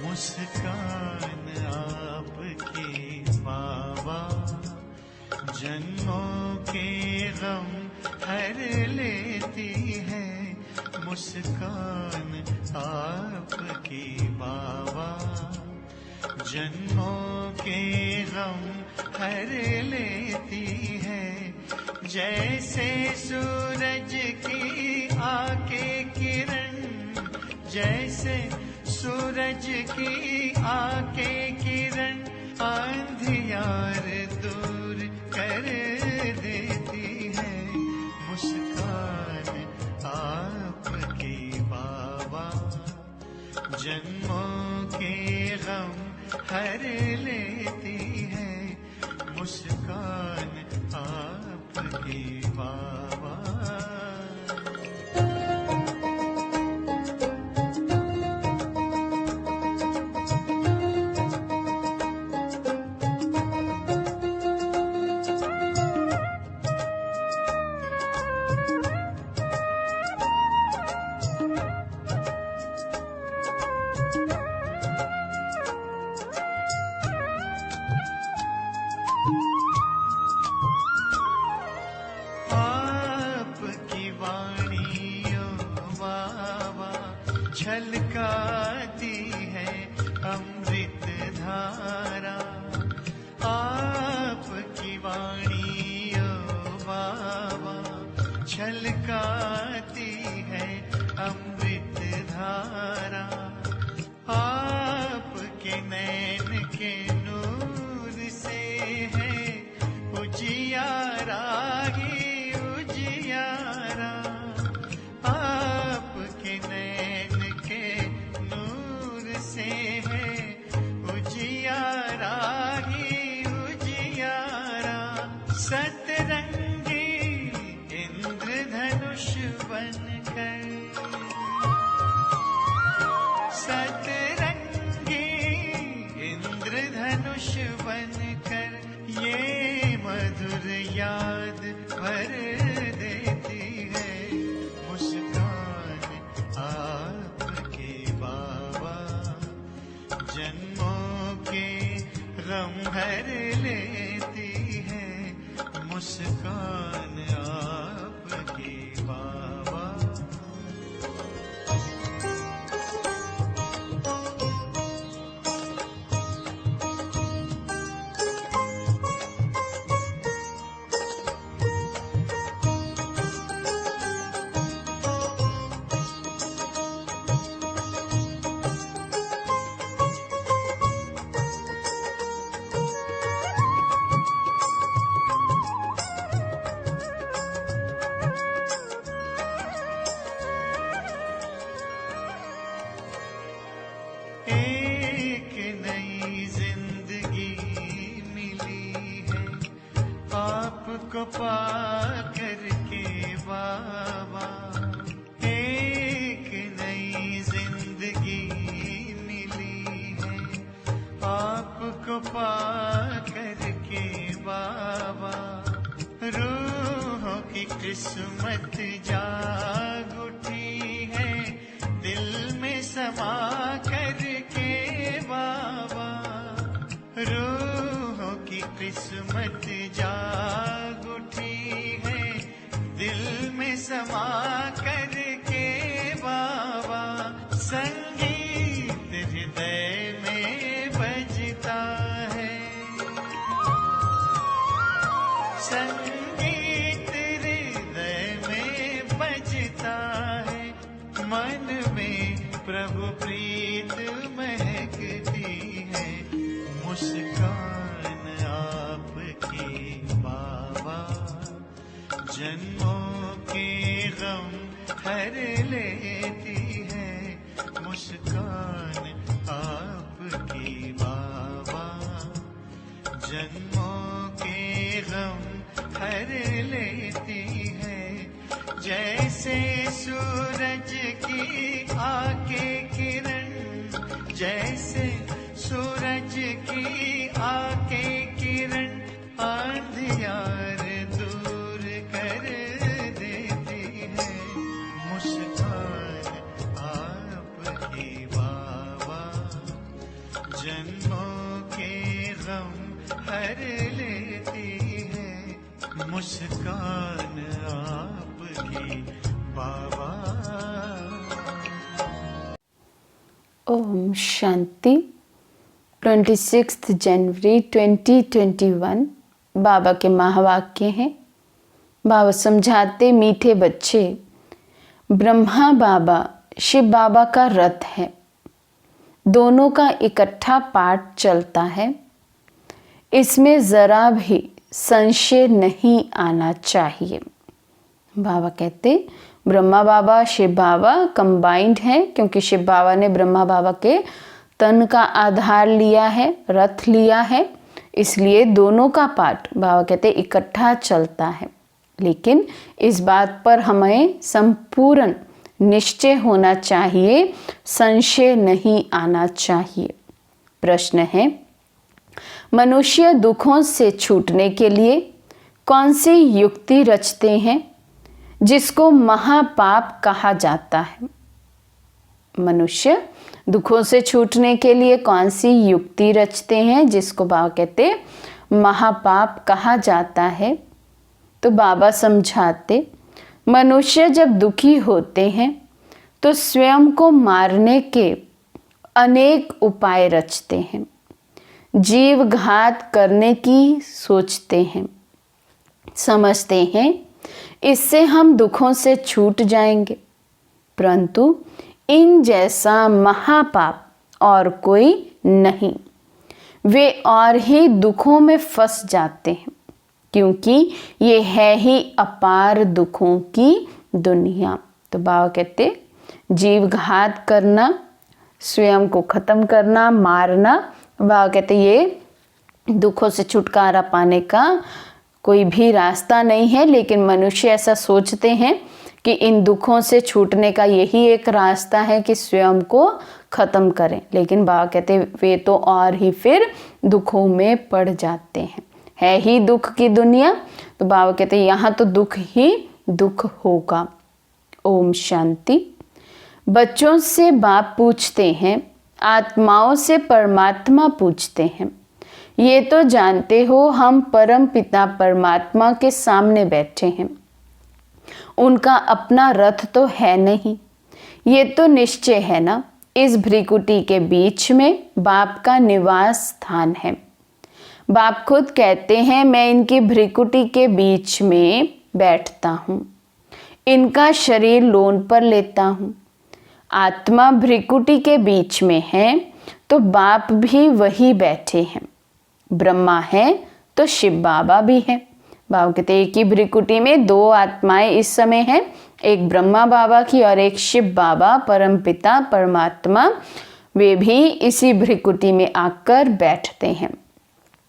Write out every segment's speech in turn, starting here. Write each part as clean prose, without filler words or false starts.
मुस्कान आपकी बाबा, जन्मों के गम हर लेती है। मुस्कान आपकी बाबा, जन्मों के गम हर लेती है। जैसे सूरज की आके किरण, जैसे सूरज की आके किरण अंधियार दूर कर देती है। मुस्कान आपकी बाबा, जन्मों के गम हर लेती है। मुस्कान आपकी बाबा। छलकाती है अमृत धारा, आपकी वाणी ओ बाबा। छलकाती है अमृत धारा, आपके नैन के नूर से है उजियारा ही उजियारा। आपके नैन के नूर से है उजियारा ही उजियारा। सतरंगी इंद्रधनुष बनकर, सतरंगी इंद्रधनुष बनकर ये मधुर याद भर देती है। मुस्कान आपके बाबा, जन्मों के गम हर लेती है। मुस्कान आपकी बाबा। एक नई जिंदगी मिली है आपको पाकर के बाबा। एक नई जिंदगी मिली है आपको पाकर के बाबा। रूहों की किस्मत जाग उठी है दिल में समा करके बाबा। रूहों की किस्मत जाग उठी है दिल में समा करके बाबा। संगीत हृदय में बजता है, संगीत हृदय में बजता है। मन में प्रभु प्रीत महकती है। मुस्कान आपकी बाबा, जन्मों के गम हर लेती है। मुस्कान आपकी बाबा, जन्मों के गम हर लेती है। जैसे सूरज की आके किरण, जैसे सूरज की आके किरण अंधियार दूर कर देती है। मुस्कान आपकी बाबा, जन्मों के गम हर लेती है मुस्कान आपकी बाबा। ओम शांति। 26 जनवरी 2021 बाबा के महावाक्य हैं। बाबा समझाते, मीठे बच्चे, ब्रह्मा बाबा शिव बाबा का रथ है, दोनों का इकट्ठा पाठ चलता है, इसमें ज़रा भी संशय नहीं आना चाहिए। बाबा कहते ब्रह्मा बाबा शिव बाबा कंबाइंड है, क्योंकि शिव बाबा ने ब्रह्मा बाबा के तन का आधार लिया है, रथ लिया है, इसलिए दोनों का पाठ बाबा कहते इकट्ठा चलता है। लेकिन इस बात पर हमें संपूर्ण निश्चय होना चाहिए, संशय नहीं आना चाहिए। प्रश्न है, मनुष्य दुखों से छूटने के लिए कौन सी युक्ति रचते हैं जिसको महापाप कहा जाता है? मनुष्य दुखों से छूटने के लिए कौन सी युक्ति रचते हैं जिसको बाबा कहते महापाप कहा जाता है? तो बाबा समझाते, मनुष्य जब दुखी होते हैं तो स्वयं को मारने के अनेक उपाय रचते हैं, जीव घात करने की सोचते हैं, समझते हैं इससे हम दुखों से छूट जाएंगे, परंतु इन जैसा महापाप और कोई नहीं। वे और ही दुखों में फंस जाते हैं, क्योंकि ये है ही अपार दुखों की दुनिया। तो बाबा कहते जीव घात करना, स्वयं को ख़त्म करना, मारना, बाबा कहते ये दुखों से छुटकारा पाने का कोई भी रास्ता नहीं है। लेकिन मनुष्य ऐसा सोचते हैं कि इन दुखों से छूटने का यही एक रास्ता है कि स्वयं को ख़त्म करें। लेकिन बाबा कहते वे तो और ही फिर दुखों में पड़ जाते हैं, है ही दुख की दुनिया। तो बाबा कहते हैं यहाँ तो दुख ही दुख होगा। ओम शांति। बच्चों से बाप पूछते हैं, आत्माओं से परमात्मा पूछते हैं, ये तो जानते हो हम परम पिता परमात्मा के सामने बैठे हैं, उनका अपना रथ तो है नहीं, ये तो निश्चय है ना। इस भ्रिकुटी के बीच में बाप का निवास स्थान है। बाप खुद कहते हैं मैं इनकी भ्रिकुटी के बीच में बैठता हूँ, इनका शरीर लोन पर लेता हूँ। आत्मा भ्रिकुटी के बीच में है तो बाप भी वही बैठे हैं। ब्रह्मा है तो शिव बाबा भी है। बाबा कहते एक ही भ्रिकुटी में दो आत्माएं इस समय हैं, एक ब्रह्मा बाबा की और एक शिव बाबा परमपिता परमात्मा, वे भी इसी भ्रिकुटी में आकर बैठते हैं।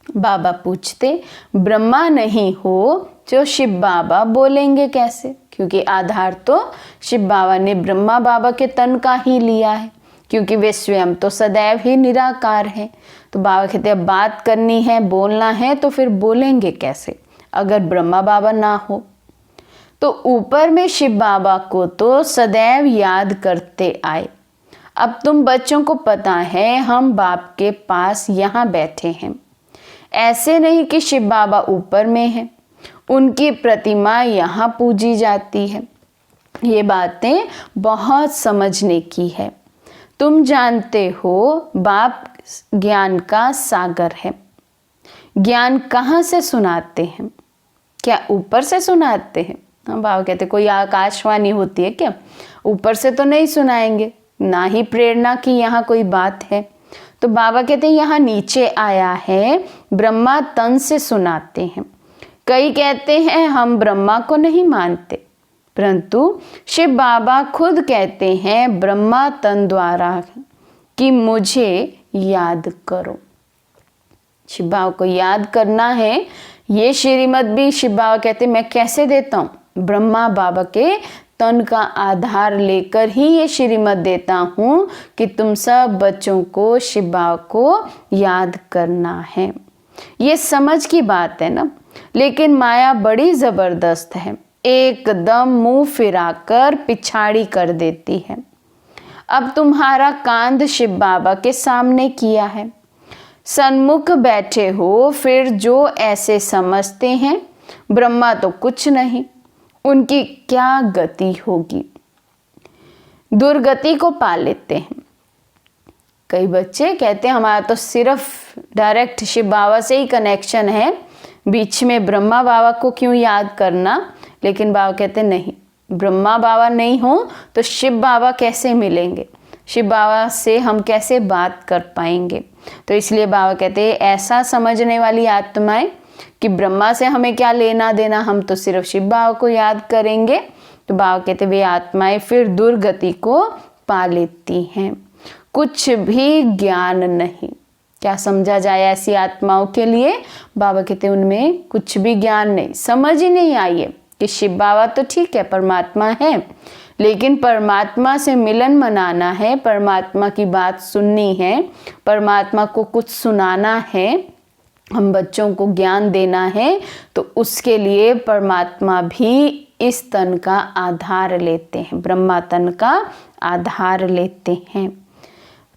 बाबा पूछते ब्रह्मा नहीं हो जो शिव बाबा बोलेंगे कैसे? क्योंकि आधार तो शिव बाबा ने ब्रह्मा बाबा के तन का ही लिया है, क्योंकि वे स्वयं तो सदैव ही निराकार हैं। तो बाबा कहते हैं बात करनी है, बोलना है, तो फिर बोलेंगे कैसे अगर ब्रह्मा बाबा ना हो? तो ऊपर में शिव बाबा को तो सदैव याद करते आए। अब तुम बच्चों को पता है हम बाप के पास यहाँ बैठे हैं, ऐसे नहीं कि शिव बाबा ऊपर में है, उनकी प्रतिमा यहाँ पूजी जाती है। ये बातें बहुत समझने की है। तुम जानते हो बाप ज्ञान का सागर है। ज्ञान कहाँ से सुनाते हैं? क्या ऊपर से सुनाते हैं? हाँ, बाबा कहते कोई आकाशवाणी होती है क्या? ऊपर से तो नहीं सुनाएंगे, ना ही प्रेरणा की यहाँ कोई बात है। तो बाबा कहते हैं यहाँ नीचे आया है, ब्रह्मा तन से सुनाते हैं। कई कहते हैं हम ब्रह्मा को नहीं मानते, परंतु शिव बाबा खुद कहते हैं ब्रह्मा तन द्वारा कि मुझे याद करो। शिव बाबा को याद करना है, ये श्रीमत भी शिव बाबा कहते मैं कैसे देता हूँ? ब्रह्मा बाबा के तन का आधार लेकर ही ये श्रीमत देता हूँ कि तुम सब बच्चों को शिव बाबा को याद करना है। ये समझ की बात है ना, लेकिन माया बड़ी ज़बरदस्त है, एकदम मुंह फिराकर पिछाड़ी कर देती है। अब तुम्हारा कांध शिव बाबा के सामने किया है, सन्मुख बैठे हो, फिर जो ऐसे समझते हैं ब्रह्मा तो कुछ नहीं, उनकी क्या गति होगी, दुर्गति को पा लेते हैं। कई बच्चे कहते हैं हमारा तो सिर्फ डायरेक्ट शिव बाबा से ही कनेक्शन है, बीच में ब्रह्मा बाबा को क्यों याद करना। लेकिन बाबा कहते नहीं, ब्रह्मा बाबा नहीं हो तो शिव बाबा कैसे मिलेंगे, शिव बाबा से हम कैसे बात कर पाएंगे। तो इसलिए बाबा कहते हैं ऐसा समझने वाली आत्माएं कि ब्रह्मा से हमें क्या लेना देना, हम तो सिर्फ शिव बाबा को याद करेंगे। तो बाबा कहते वे आत्माएं फिर दुर्गति को पा लेती हैं, कुछ भी ज्ञान नहीं। क्या समझा जाए ऐसी आत्माओं के लिए? बाबा कहते उनमें कुछ भी ज्ञान नहीं, समझ ही नहीं आई है कि शिव बाबा तो ठीक है परमात्मा है, लेकिन परमात्मा से मिलन मनाना है, परमात्मा की बात सुननी है, परमात्मा को कुछ सुनाना है, हम बच्चों को ज्ञान देना है, तो उसके लिए परमात्मा भी इस तन का आधार लेते हैं, ब्रह्मा तन का आधार लेते हैं।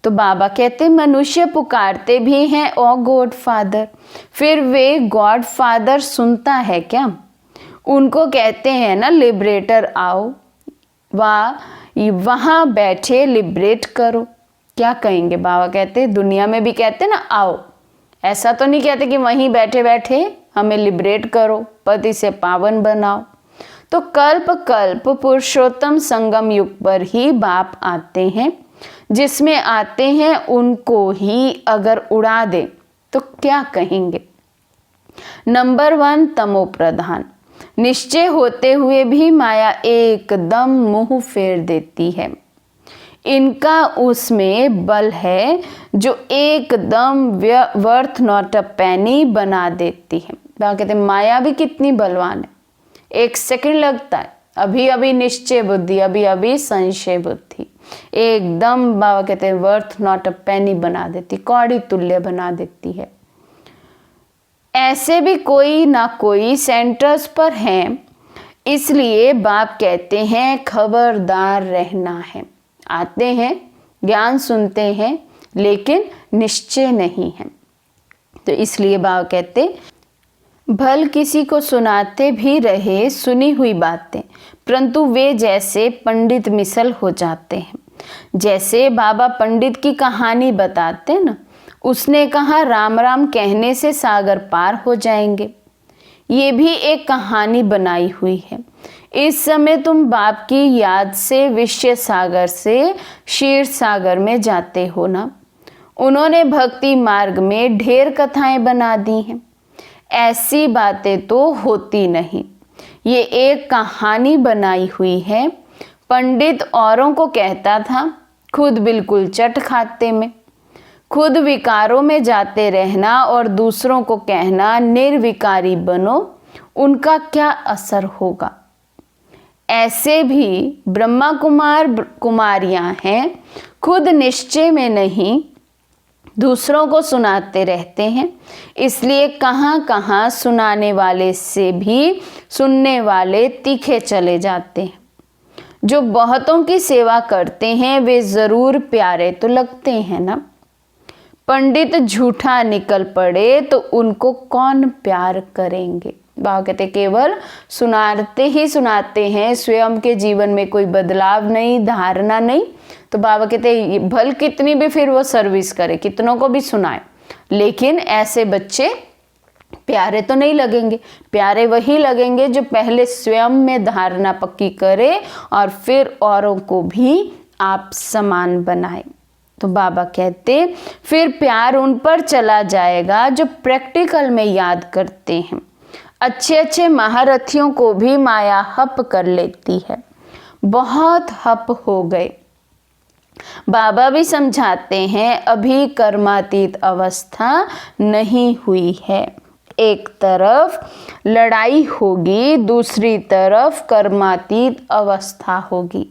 तो बाबा कहते मनुष्य पुकारते भी हैं ओ गॉड फादर, फिर वे गॉड फादर सुनता है क्या? उनको कहते हैं ना लिबरेटर आओ, वहाँ बैठे लिबरेट करो। क्या कहेंगे? बाबा कहते दुनिया में भी कहते ना आओ, ऐसा तो नहीं कहते कि वहीं बैठे बैठे हमें लिबरेट करो, पति से पावन बनाओ। तो कल्प कल्प पुरुषोत्तम संगम युग पर ही बाप आते हैं, जिसमें आते हैं उनको ही अगर उड़ा दे तो क्या कहेंगे? नंबर 1 तमो प्रधान, निश्चय होते हुए भी माया एकदम मुंह फेर देती है। इनका उसमें बल है जो एकदम वर्थ नॉट अ पेनी बना देती है। बाबा कहते माया भी कितनी बलवान है, एक सेकंड लगता है, अभी अभी निश्चय बुद्धि, अभी अभी संशय बुद्धि, एकदम बाबा कहते हैं वर्थ नॉट अ पेनी बना देती, कौड़ी तुल्य बना देती है। ऐसे भी कोई ना कोई सेंटर्स पर हैं, इसलिए बाप कहते हैं खबरदार रहना है। आते हैं, ज्ञान सुनते हैं, लेकिन निश्चय नहीं है। तो इसलिए बाबा कहते भल किसी को सुनाते भी रहे सुनी हुई बातें, परंतु वे जैसे पंडित मिसल हो जाते हैं। जैसे बाबा पंडित की कहानी बताते ना, उसने कहा राम राम कहने से सागर पार हो जाएंगे। ये भी एक कहानी बनाई हुई है। इस समय तुम बाप की याद से विषय सागर से क्षीर सागर में जाते हो ना। उन्होंने भक्ति मार्ग में ढेर कथाएं बना दी हैं, ऐसी बातें तो होती नहीं, ये एक कहानी बनाई हुई है। पंडित औरों को कहता था, खुद बिल्कुल चट खाते में, खुद विकारों में जाते रहना और दूसरों को कहना निर्विकारी बनो, उनका क्या असर होगा। ऐसे भी ब्रह्मा कुमार कुमारियां हैं, खुद निश्चय में नहीं, दूसरों को सुनाते रहते हैं। इसलिए कहाँ कहाँ सुनाने वाले से भी सुनने वाले तीखे चले जाते हैं। जो बहुतों की सेवा करते हैं वे जरूर प्यारे तो लगते हैं ना। पंडित झूठा निकल पड़े तो उनको कौन प्यार करेंगे। बाबा कहते केवल सुनाते ही सुनाते हैं, स्वयं के जीवन में कोई बदलाव नहीं, धारणा नहीं। तो बाबा कहते भल कितनी भी फिर वो सर्विस करे, कितनों को भी सुनाए, लेकिन ऐसे बच्चे प्यारे तो नहीं लगेंगे। प्यारे वही लगेंगे जो पहले स्वयं में धारणा पक्की करे और फिर औरों को भी आप समान बनाए। तो बाबा कहते फिर प्यार उन पर चला जाएगा जो प्रैक्टिकल में याद करते हैं। अच्छे अच्छे महारथियों को भी माया हप कर लेती है, बहुत हप हो गए। बाबा भी समझाते हैं अभी कर्मातीत अवस्था नहीं हुई है। एक तरफ लड़ाई होगी, दूसरी तरफ कर्मातीत अवस्था होगी,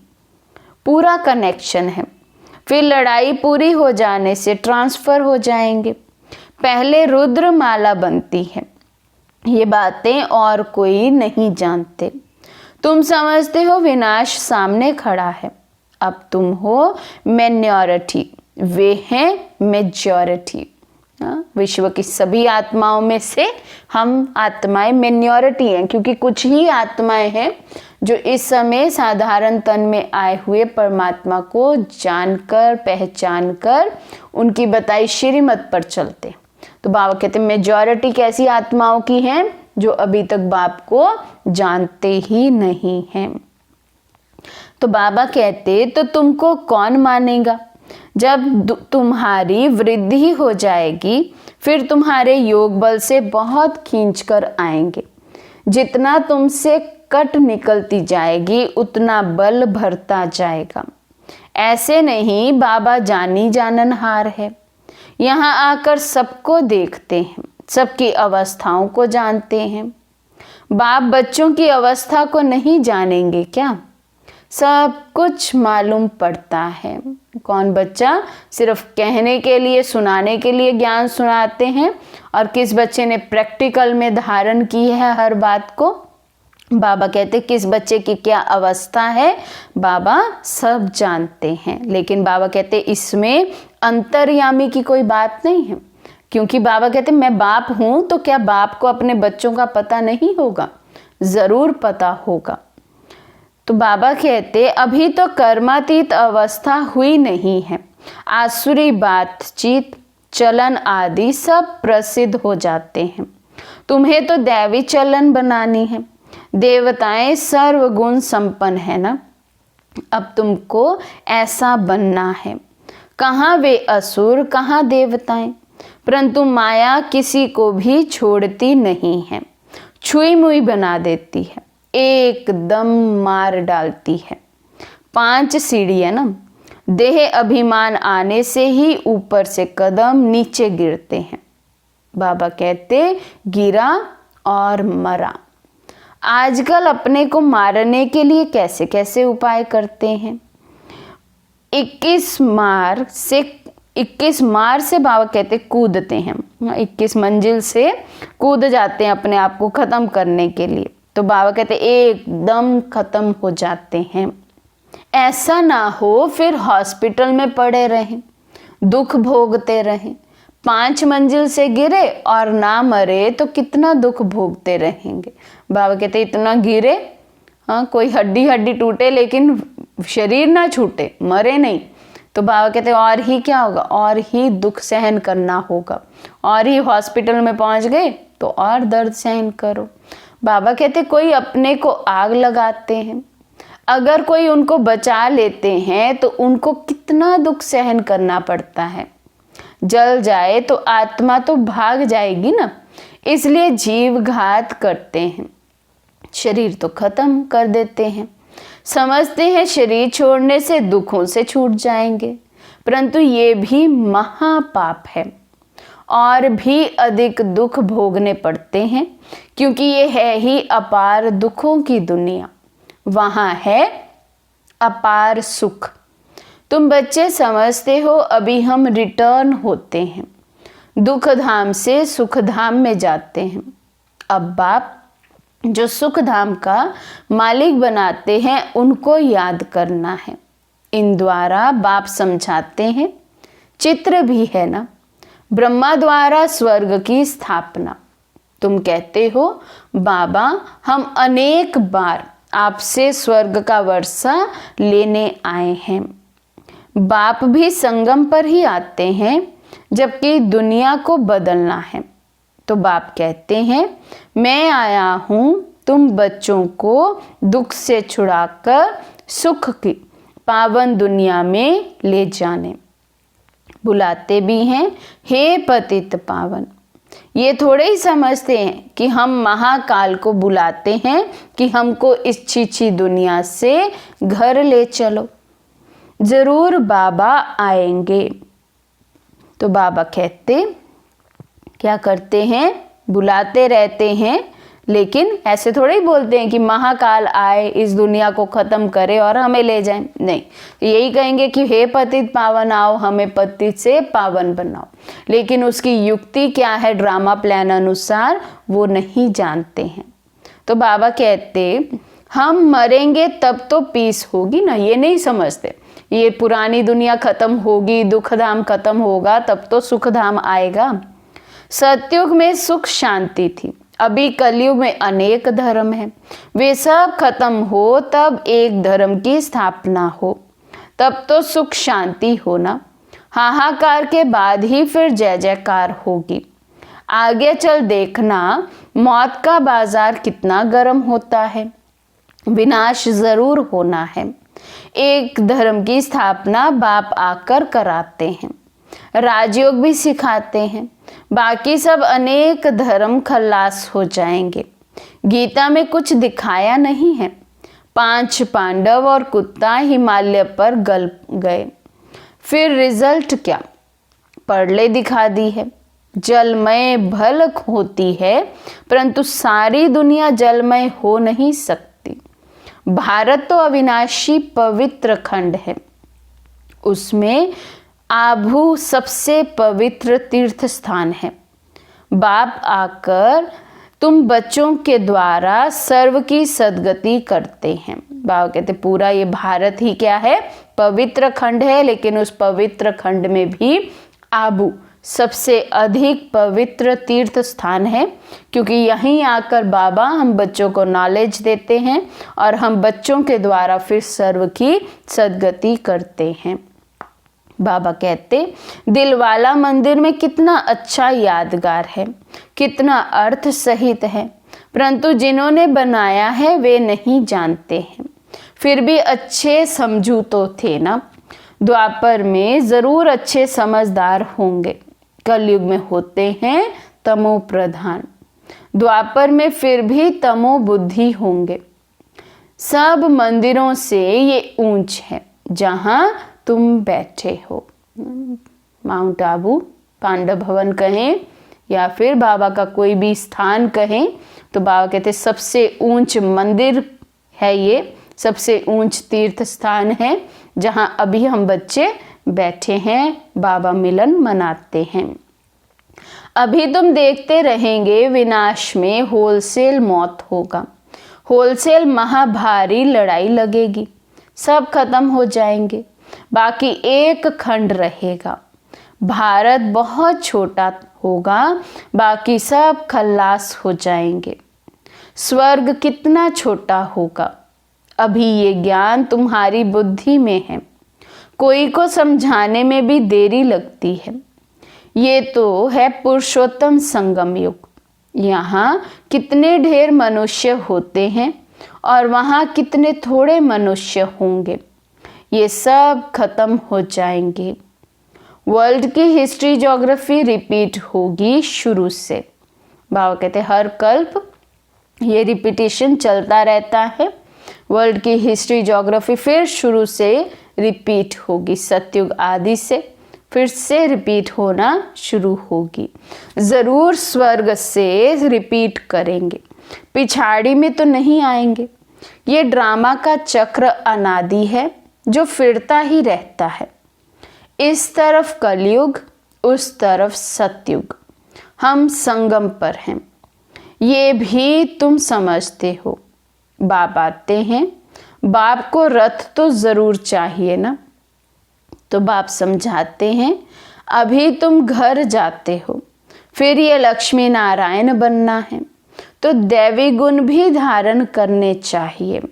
पूरा कनेक्शन है। फिर लड़ाई पूरी हो जाने से ट्रांसफर हो जाएंगे। पहले रुद्र माला बनती है, ये बातें और कोई नहीं जानते। तुम समझते हो विनाश सामने खड़ा है, अब तुम हो माइनॉरिटी, वे हैं मेजॉरिटी। विश्व की सभी आत्माओं में से हम आत्माएं मिनॉरिटी हैं, क्योंकि कुछ ही आत्माएं हैं जो इस समय साधारण तन में आए हुए परमात्मा को जानकर पहचानकर उनकी बताई श्रीमत पर चलते। तो बाबा कहते हैं मेजॉरिटी कैसी आत्माओं की हैं जो अभी तक बाप को जानते ही नहीं हैं। तो बाबा कहते तो तुमको कौन मानेगा? जब तुम्हारी वृद्धि हो जाएगी फिर तुम्हारे योग बल से बहुत खींचकर आएंगे। जितना तुमसे कट निकलती जाएगी उतना बल भरता जाएगा। ऐसे नहीं, बाबा जानी जाननहार है। यहाँ आकर सबको देखते हैं, सबकी अवस्थाओं को जानते हैं। बाप बच्चों की अवस्था को नहीं जानेंगे क्या? सब कुछ मालूम पड़ता है। कौन बच्चा सिर्फ कहने के लिए सुनाने के लिए ज्ञान सुनाते हैं और किस बच्चे ने प्रैक्टिकल में धारण की है हर बात को। बाबा कहते किस बच्चे की क्या अवस्था है बाबा सब जानते हैं। लेकिन बाबा कहते इसमें अंतर्यामी की कोई बात नहीं है, क्योंकि बाबा कहते मैं बाप हूं तो क्या बाप को अपने बच्चों का पता नहीं होगा? जरूर पता होगा। तो बाबा कहते अभी तो कर्मातीत अवस्था हुई नहीं है। आसुरी बातचीत चलन आदि सब प्रसिद्ध हो जाते हैं। तुम्हें तो दैवी चलन बनानी है। देवताएं सर्वगुण संपन्न है ना, अब तुमको ऐसा बनना है। कहाँ वे असुर, कहाँ देवताएं, परंतु माया किसी को भी छोड़ती नहीं है, छुई मुई बना देती है, एकदम मार डालती है। 5 सीढ़ी है ना, देह अभिमान आने से ही ऊपर से कदम नीचे गिरते हैं। बाबा कहते गिरा और मरा। आजकल अपने को मारने के लिए कैसे कैसे उपाय करते हैं। 21 मार से बाबा कहते कूदते हैं, 21 मंजिल से कूद जाते हैं अपने आप को खत्म करने के लिए। तो बाबा कहते एकदम खत्म हो जाते हैं। ऐसा ना हो फिर हॉस्पिटल में पड़े रहें, दुख भोगते रहें। 5 मंजिल से गिरे और ना मरे तो कितना दुख भोगते रहेंगे। बाबा कहते इतना गिरे, हाँ कोई हड्डी टूटे लेकिन शरीर ना छूटे, मरे नहीं, तो बाबा कहते और ही क्या होगा, और ही दुख सहन करना होगा। और ही हॉस्पिटल में पहुंच गए तो और दर्द सहन करो। बाबा कहते कोई अपने को आग लगाते हैं, अगर कोई उनको बचा लेते हैं तो उनको कितना दुख सहन करना पड़ता है। जल जाए तो आत्मा तो भाग जाएगी ना, इसलिए जीव घात करते हैं, शरीर तो खत्म कर देते हैं। समझते हैं शरीर छोड़ने से दुखों से छूट जाएंगे, परंतु ये भी महापाप है और भी अधिक दुख भोगने पड़ते हैं, क्योंकि ये है ही अपार दुखों की दुनिया, वहाँ है अपार सुख। तुम बच्चे समझते हो अभी हम रिटर्न होते हैं, दुख धाम से सुख धाम में जाते हैं। अब बाप जो सुख धाम का मालिक बनाते हैं उनको याद करना है। इन द्वारा बाप समझाते हैं, चित्र भी है ना, ब्रह्मा द्वारा स्वर्ग की स्थापना। तुम कहते हो बाबा हम अनेक बार आपसे स्वर्ग का वर्षा लेने आए हैं। बाप भी संगम पर ही आते हैं जबकि दुनिया को बदलना है। तो बाप कहते हैं मैं आया हूँ तुम बच्चों को दुख से छुड़ाकर सुख की पावन दुनिया में ले जाने। बुलाते भी हैं हे पतित पावन। ये थोड़े ही समझते हैं कि हम महाकाल को बुलाते हैं कि हमको इस छीछी दुनिया से घर ले चलो। जरूर बाबा आएंगे। तो बाबा कहते क्या करते हैं, बुलाते रहते हैं, लेकिन ऐसे थोड़े ही बोलते हैं कि महाकाल आए इस दुनिया को खत्म करे और हमें ले जाए। नहीं, यही कहेंगे कि हे पतित पावन आओ, हमें पतित से पावन बनाओ। लेकिन उसकी युक्ति क्या है ड्रामा प्लान अनुसार वो नहीं जानते हैं। तो बाबा कहते हम मरेंगे तब तो पीस होगी ना, ये नहीं समझते। ये पुरानी दुनिया खत्म होगी, दुख धाम खत्म होगा, तब तो सुख धाम आएगा। सतयुग में सुख शांति थी, अभी कलयुग में अनेक धर्म हैं, वे सब खत्म हो तब एक धर्म की स्थापना हो, तब तो सुख शांति होना। हाहाकार के बाद ही फिर जय जयकार होगी। आगे चल देखना मौत का बाजार कितना गर्म होता है, विनाश जरूर होना है। एक धर्म की स्थापना बाप आकर कराते हैं, राजयोग भी सिखाते हैं, बाकी सब अनेक धर्म खल्लास हो जाएंगे। गीता में कुछ दिखाया नहीं है, 5 पांडव और कुत्ता हिमालय पर गल गए, फिर रिजल्ट क्या, परले दिखा दी है। जलमय भल होती है, परंतु सारी दुनिया जलमय हो नहीं सकती। भारत तो अविनाशी पवित्र खंड है, उसमें आभू सबसे पवित्र तीर्थ स्थान है। बाप आकर तुम बच्चों के द्वारा सर्व की सद्गति करते हैं। बाबा कहते पूरा ये भारत ही क्या है, पवित्र खंड है, लेकिन उस पवित्र खंड में भी आबू सबसे अधिक पवित्र तीर्थ स्थान है, क्योंकि यहीं आकर बाबा हम बच्चों को नॉलेज देते हैं और हम बच्चों के द्वारा फिर सर्व की सद्गति करते हैं। बाबा कहते दिलवाला मंदिर में कितना अच्छा यादगार है, कितना अर्थ सहित है, परंतु जिन्होंने बनाया है वे नहीं जानते हैं। फिर भी अच्छे समझू तो थे ना, द्वापर में जरूर अच्छे समझदार होंगे, कलयुग में होते हैं तमो प्रधान, द्वापर में फिर भी तमो बुद्धि होंगे। सब मंदिरों से ये ऊंच है जहां तुम बैठे हो। माउंट आबू पांडव भवन कहें या फिर बाबा का कोई भी स्थान कहें, तो बाबा कहते सबसे ऊंच मंदिर है, ये सबसे ऊंच तीर्थ स्थान है जहां अभी हम बच्चे बैठे हैं, बाबा मिलन मनाते हैं। अभी तुम देखते रहेंगे विनाश में होलसेल मौत होगा, होलसेल महाभारी लड़ाई लगेगी, सब खत्म हो जाएंगे, बाकी एक खंड रहेगा। भारत बहुत छोटा होगा, बाकी सब खल्लास हो जाएंगे। स्वर्ग कितना छोटा होगा, अभी ये ज्ञान तुम्हारी बुद्धि में है, कोई को समझाने में भी देरी लगती है। ये तो है पुरुषोत्तम संगम युग, यहाँ कितने ढेर मनुष्य होते हैं और वहाँ कितने थोड़े मनुष्य होंगे, ये सब खत्म हो जाएंगे। वर्ल्ड की हिस्ट्री ज्योग्राफी रिपीट होगी शुरू से। बाबा कहते हर कल्प ये रिपीटेशन चलता रहता है, वर्ल्ड की हिस्ट्री ज्योग्राफी फिर शुरू से रिपीट होगी, सतयुग आदि से फिर से रिपीट होना शुरू होगी। ज़रूर स्वर्ग से रिपीट करेंगे, पिछाड़ी में तो नहीं आएंगे। ये ड्रामा का चक्र अनादि है जो फिरता ही रहता है, इस तरफ कलयुग उस तरफ सतयुग, हम संगम पर हैं, ये भी तुम समझते हो। बाप आते हैं, बाप को रथ तो ज़रूर चाहिए ना, तो बाप समझाते हैं अभी तुम घर जाते हो, फिर ये लक्ष्मी नारायण बनना है, तो दैवी गुण भी धारण करने चाहिए।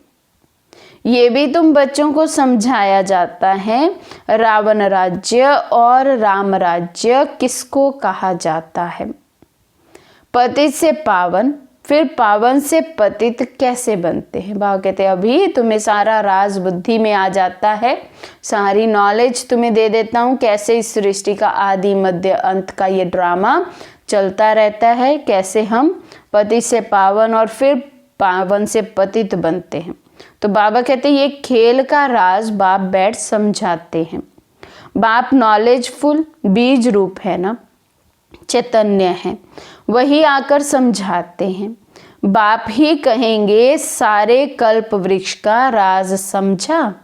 ये भी तुम बच्चों को समझाया जाता है, रावण राज्य और राम राज्य किसको कहा जाता है। पतित से पावन, फिर पावन से पतित कैसे बनते हैं। बाबा कहते हैं अभी तुम्हें सारा राज बुद्धि में आ जाता है, सारी नॉलेज तुम्हें दे देता हूँ, कैसे इस सृष्टि का आदि मध्य अंत का ये ड्रामा चलता रहता है, कैसे हम पति से पावन और फिर पावन से पतित बनते हैं। तो बाबा कहते हैं ये खेल का राज बाप बैठ समझाते हैं। बाप नॉलेजफुल बीज रूप है ना, चैतन्य है, वही आकर समझाते हैं। बाप ही कहेंगे सारे कल्प वृक्ष का राज समझा,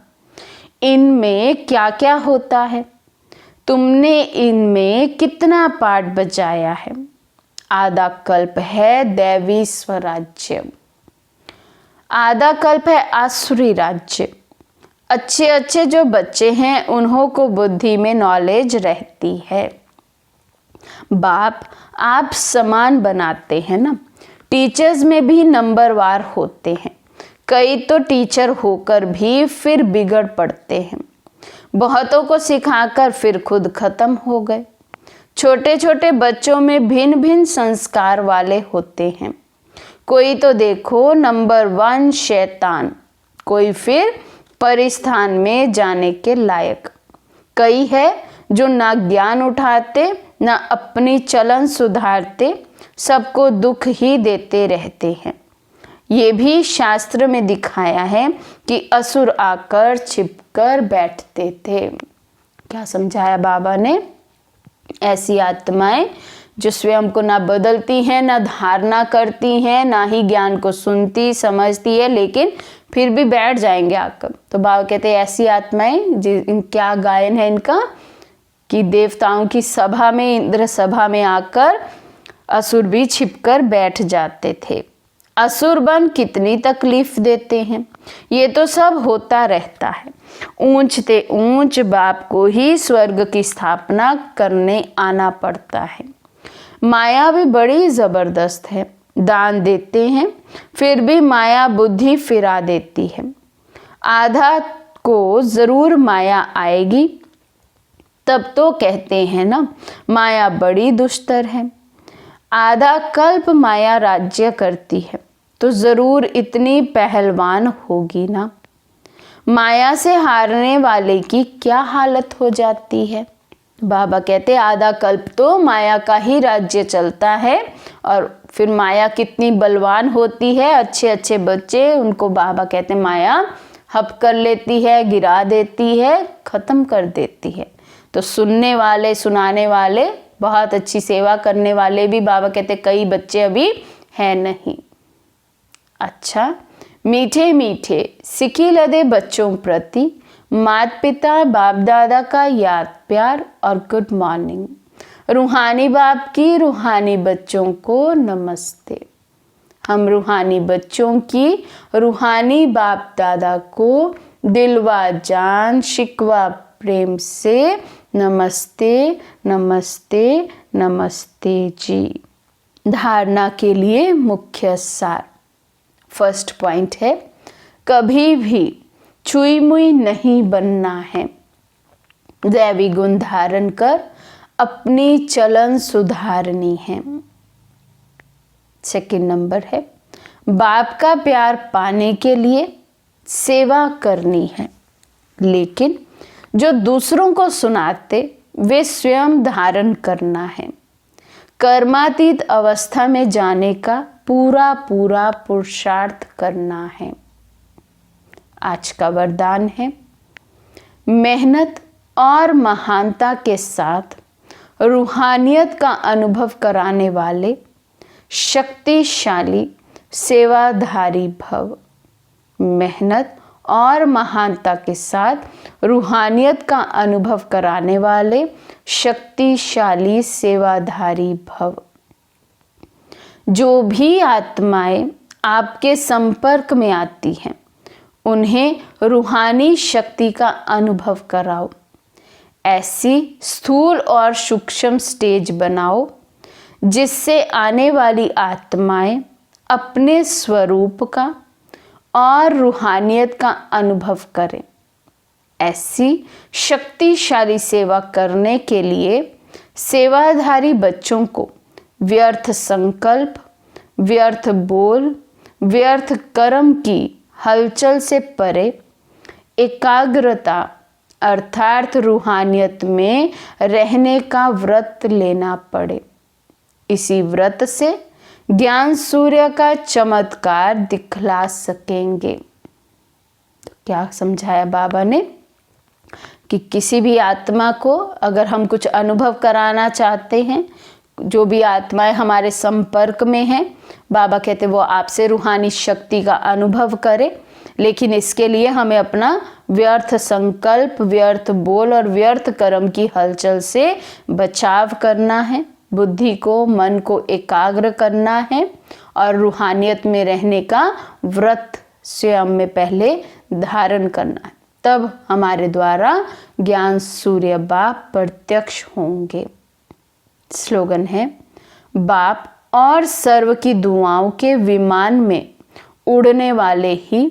इनमें क्या क्या होता है, तुमने इनमें कितना पाठ बजाया है। आधा कल्प है दैवी स्वराज्य, आधा कल्प है आसुरी राज्य, अच्छे अच्छे जो बच्चे हैं उन्हों को बुद्धि में नॉलेज रहती है। बाप आप समान बनाते हैं ना। टीचर्स में भी नंबरवार होते हैं। कई तो टीचर होकर भी फिर बिगड़ पड़ते हैं। बहुतों को सिखाकर फिर खुद खत्म हो गए। छोटे छोटे बच्चों में भिन्न भिन्न संस्कार वाले होते हैं। कोई तो देखो नंबर 1 शैतान, कोई फिर परिस्थान में जाने के लायक। कई है जो ना ज्ञान उठाते ना अपनी चलन सुधारते, सबको दुख ही देते रहते हैं। ये भी शास्त्र में दिखाया है कि असुर आकर छिपकर बैठते थे। क्या समझाया बाबा ने? ऐसी आत्माएं जो स्वयं को ना बदलती हैं, ना धारणा करती हैं, ना ही ज्ञान को सुनती समझती है, लेकिन फिर भी बैठ जाएंगे आकर। तो बाबा कहते हैं ऐसी आत्माएं, क्या गायन है इनका, कि देवताओं की सभा में, इंद्र सभा में आकर असुर भी छिपकर बैठ जाते थे। असुर बन कितनी तकलीफ देते हैं, ये तो सब होता रहता है। ऊंचते ऊंच बाप को ही स्वर्ग की स्थापना करने आना पड़ता है। माया भी बड़ी जबरदस्त है। दान देते हैं फिर भी माया बुद्धि फिरा देती है। आधा को जरूर माया आएगी, तब तो कहते हैं ना माया बड़ी दुष्टर है। आधा कल्प माया राज्य करती है तो जरूर इतनी पहलवान होगी ना। माया से हारने वाले की क्या हालत हो जाती है। बाबा कहते आधा कल्प तो माया का ही राज्य चलता है, और फिर माया कितनी बलवान होती है। अच्छे अच्छे बच्चे, उनको बाबा कहते माया हप कर लेती है, गिरा देती है, खत्म कर देती है। तो सुनने वाले, सुनाने वाले, बहुत अच्छी सेवा करने वाले भी बाबा कहते कई बच्चे अभी हैं नहीं। अच्छा, मीठे मीठे सिकी लदे बच्चों प्रति माता पिता बाप दादा का याद प्यार और गुड मॉर्निंग। रूहानी बाप की रूहानी बच्चों को नमस्ते। हम रूहानी बच्चों की रूहानी बाप दादा को दिलवा जान शिकवा प्रेम से नमस्ते नमस्ते नमस्ते जी। धारणा के लिए मुख्य सार। फर्स्ट पॉइंट है, कभी भी छुई मुई नहीं बनना है। दैवी गुण धारण कर अपनी चलन सुधारनी है। सेकंड नंबर है, बाप का प्यार पाने के लिए सेवा करनी है, लेकिन जो दूसरों को सुनाते वे स्वयं धारण करना है। कर्मातीत अवस्था में जाने का पूरा पूरा पुरुषार्थ करना है। आज का वरदान है, मेहनत और महानता के साथ रूहानियत का अनुभव कराने वाले शक्तिशाली सेवाधारी भव। मेहनत और महानता के साथ रूहानियत का अनुभव कराने वाले शक्तिशाली सेवाधारी भव। जो भी आत्माएं आपके संपर्क में आती हैं उन्हें रूहानी शक्ति का अनुभव कराओ। ऐसी स्थूल और सूक्ष्म स्टेज बनाओ जिससे आने वाली आत्माएं अपने स्वरूप का और रूहानियत का अनुभव करें। ऐसी शक्तिशाली सेवा करने के लिए सेवाधारी बच्चों को व्यर्थ संकल्प, व्यर्थ बोल, व्यर्थ कर्म की हलचल से परे एकाग्रता अर्थात रूहानियत में रहने का व्रत लेना पड़े। इसी व्रत से ज्ञान सूर्य का चमत्कार दिखला सकेंगे। तो क्या समझाया बाबा ने कि किसी भी आत्मा को अगर हम कुछ अनुभव कराना चाहते हैं, जो भी आत्माएं हमारे संपर्क में हैं, बाबा कहते वो आपसे रूहानी शक्ति का अनुभव करें, लेकिन इसके लिए हमें अपना व्यर्थ संकल्प, व्यर्थ बोल और व्यर्थ कर्म की हलचल से बचाव करना है। बुद्धि को, मन को एकाग्र करना है और रूहानियत में रहने का व्रत स्वयं में पहले धारण करना है। तब हमारे द्वारा ज्ञान सूर्य बाप प्रत्यक्ष होंगे। स्लोगन है, बाप और सर्व की दुआओं के विमान में उड़ने वाले ही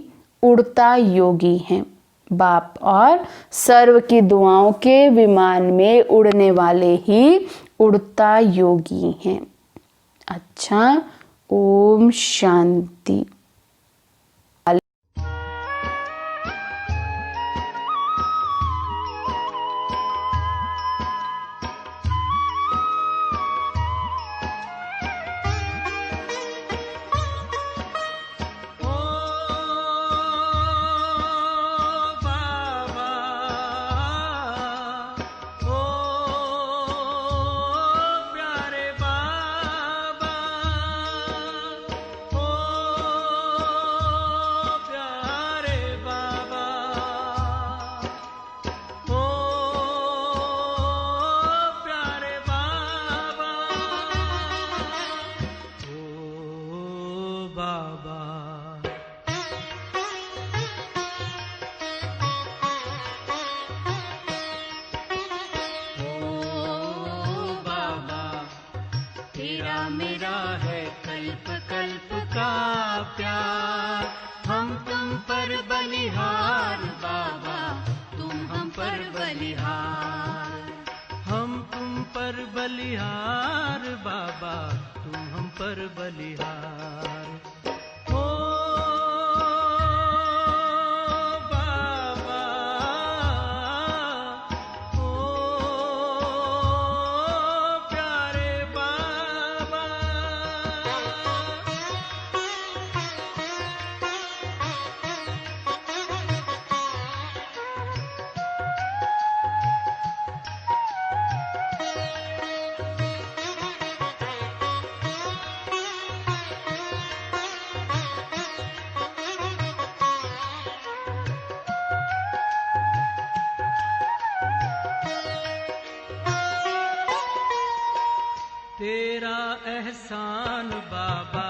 उड़ता योगी हैं। बाप और सर्व की दुआओं के विमान में उड़ने वाले ही उड़ता योगी हैं। अच्छा, ओम शांति। मेरा है कल्प कल्प का प्यार, हम तुम पर बलिहार बाबा, तुम हम पर बलिहार, हम तुम पर बलिहार बाबा, तुम हम पर बलिहार। तेरा एहसान बाबा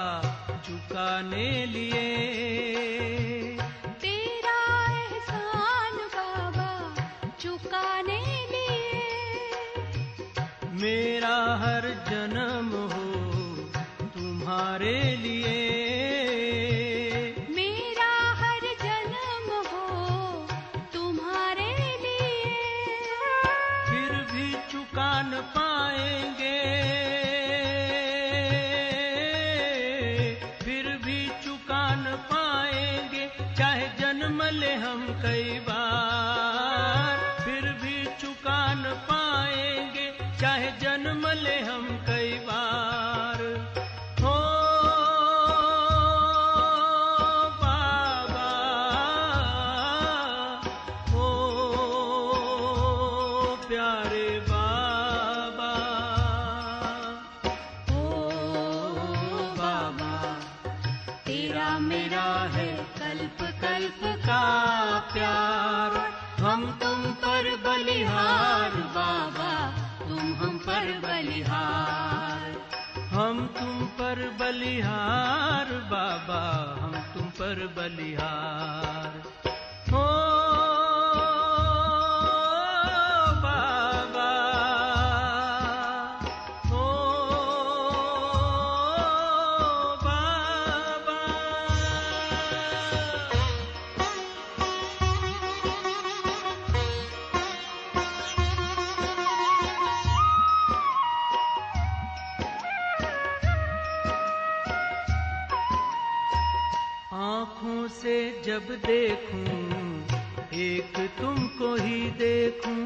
चुकाने लिए, तेरा एहसान बाबा चुकाने लिए, मेरा हर जन्म हो तुम्हारे लिए, मेरा हर जन्म हो तुम्हारे लिए, फिर भी चुका न पाएंगे, चाहे जन्म ले हम कई बार, फिर भी चुका न पाएंगे, चाहे जन्म ले हम कई बार। हो बाबा, हो प्यारे बाबा, हो बाबा, तेरा मेरा है कल्प कल्प का प्यार, हम तुम पर बलिहार बाबा, तुम हम पर बलिहार, हम तुम पर बलिहार बाबा, हम तुम पर बलिहार। हो बाबा, हो बाबा। आँखों से जब देखूं एक तुमको ही देखूं,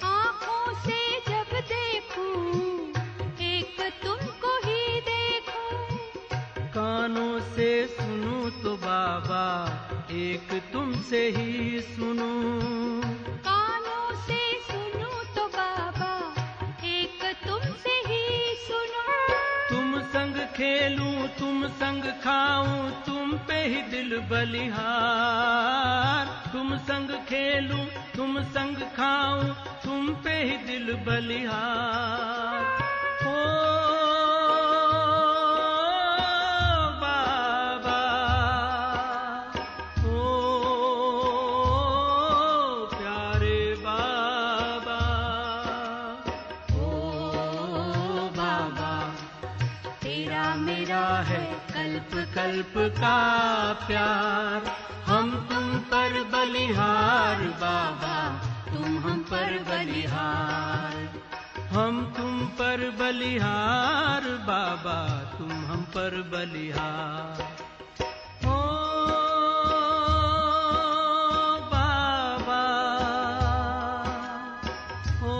आँखों से जब देखूं एक तुमको ही देखूं, कानों से सुनूं तो बाबा एक तुमसे ही सुनूं, कानों से सुनूं तो बाबा एक तुमसे ही सुनूं, तुम संग खेलूं तुम संग खाऊं तुम पे ही दिल बलिहार, तुम संग खेलूं तुम संग खाऊं तुम पे ही दिल बलिहार। हो बाबा, हो मेरा है कल्प कल्प का प्यार। हम तुम पर बलिहार बाबा, तुम हम पर बलिहार। हम तुम पर बलिहार बाबा, तुम हम पर बलिहार। ओ बाबा, ओ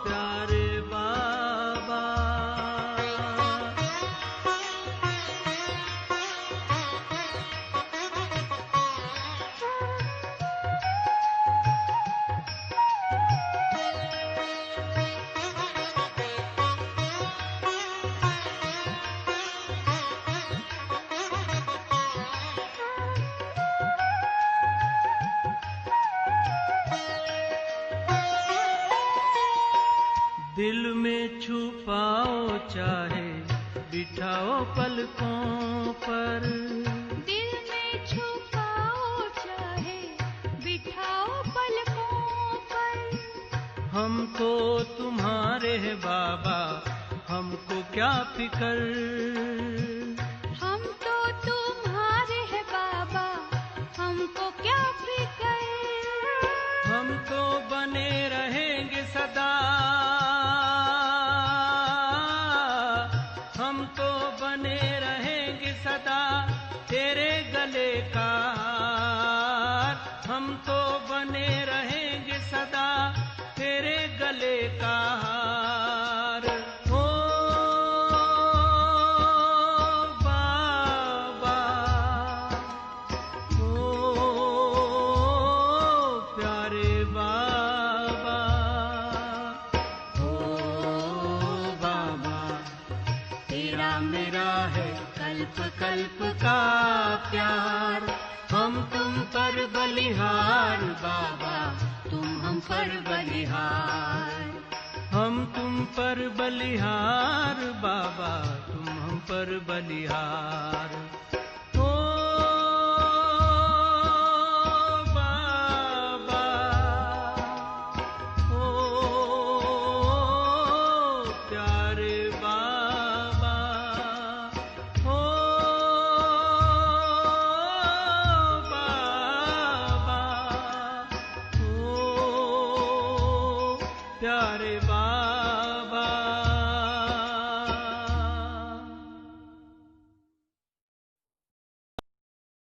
प्यारे बाबा। दिल में छुपाओ चाहे बिठाओ पलकों पर। दिल में छुपाओ चाहे बिठाओ पलकों पर। हम तो तुम्हारे हैं बाबा, हमको क्या फिकर। हम तो तुम्हारे हैं बाबा, हमको क्या फिक्र। हम तो बने रहेंगे सदा, हम तो बने रहेंगे सदा तेरे गले का हार। हम तो बने रहेंगे सदा तेरे गले का हार। ओ बाबा, ओ प्यारे बाबा, ओ बाबा, तेरा मेरा है कल्प कल्प का प्यार। हम तुम पर बलिहार बाबा, तुम हम पर बलिहार। हम तुम पर बलिहार बाबा, तुम हम पर बलिहार।